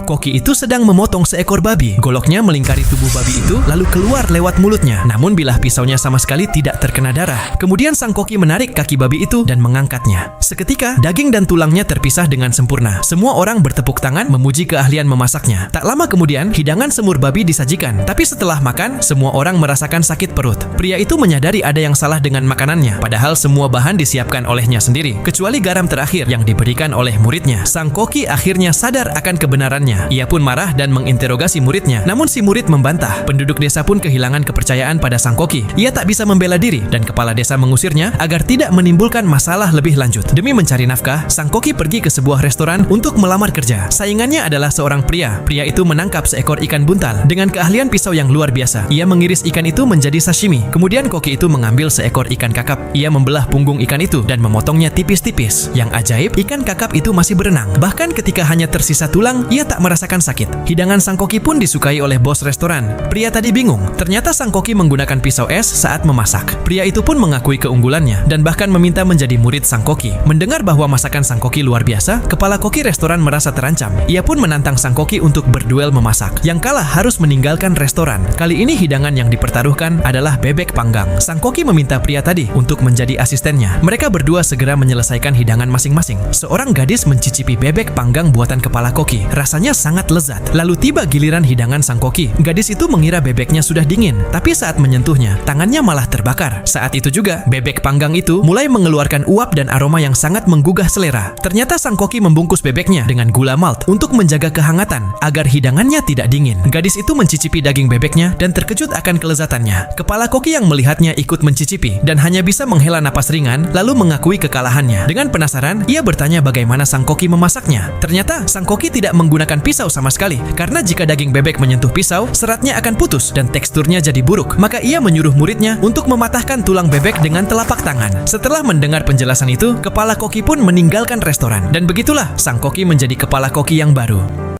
Koki itu sedang memotong seekor babi. Goloknya melingkari tubuh babi itu, lalu keluar lewat mulutnya. Namun bilah pisaunya sama sekali tidak terkena darah. Kemudian sang koki menarik kaki babi itu dan mengangkatnya. Seketika, daging dan tulangnya terpisah dengan sempurna. Semua orang bertepuk tangan memuji keahlian memasaknya. Tak lama kemudian, hidangan semur babi disajikan. Tapi setelah makan, semua orang merasakan sakit perut. Pria itu menyadari ada yang salah dengan makanannya, padahal semua bahan disiapkan olehnya sendiri, kecuali garam terakhir yang diberikan oleh muridnya. Sang koki akhirnya sadar akan kebenarannya. Ia pun marah dan menginterogasi muridnya. Namun si murid membantah. Penduduk desa pun kehilangan kepercayaan pada sang koki. Ia tak bisa membela diri dan kepala desa mengusirnya agar tidak menimbulkan masalah lebih lanjut. Demi mencari nafkah, sang koki pergi ke sebuah restoran untuk melamar kerja. Saingannya adalah seorang pria. Pria itu menangkap seekor ikan buntal. Dengan keahlian pisau yang luar biasa, ia mengiris ikan itu menjadi sashimi. Kemudian koki itu mengambil seekor ikan kakap. Ia membelah punggung ikan itu dan memotongnya tipis-tipis. Yang ajaib, ikan kakap itu masih berenang. Bahkan ketika hanya tersisa tulang, ia tak merasakan sakit. Hidangan sang koki pun disukai oleh bos restoran. Pria tadi bingung. Ternyata sang koki menggunakan pisau es saat memasak. Pria itu pun mengakui keunggulannya dan bahkan meminta menjadi murid sang koki. Mendengar bahwa masakan sang koki luar biasa, kepala koki restoran merasa terancam. Ia pun menantang sang koki untuk berduel memasak. Yang kalah harus meninggalkan restoran. Kali ini hidangan yang dipertaruhkan adalah bebek panggang. Sang koki meminta pria tadi untuk menjadi asistennya. Mereka berdua segera menyelesaikan hidangan masing-masing. Seorang gadis mencicipi bebek panggang buatan kepala koki. Rasanya sangat lezat. Lalu tiba giliran hidangan sang koki. Gadis itu mengira bebeknya sudah dingin, tapi saat menyentuhnya, tangannya malah terbakar. Saat itu juga, bebek panggang itu mulai mengeluarkan uap dan aroma yang sangat menggugah selera. Ternyata sang koki membungkus bebeknya dengan gula malt untuk menjaga kehangatan agar hidangannya tidak dingin. Gadis itu mencicipi daging bebeknya dan terkejut akan kelezatannya. Kepala koki yang melihatnya ikut mencicipi dan hanya bisa menghela napas ringan lalu mengakui kekalahannya. Dengan penasaran, ia bertanya bagaimana sang koki memasaknya. Ternyata sang koki tidak menggunakan pisau sama sekali, karena jika daging bebek menyentuh pisau, seratnya akan putus dan teksturnya jadi buruk. Maka ia menyuruh muridnya untuk mematahkan tulang bebek dengan telapak tangan. Setelah mendengar penjelasan itu, kepala koki pun meninggalkan restoran. Dan begitulah sang koki menjadi kepala koki yang baru.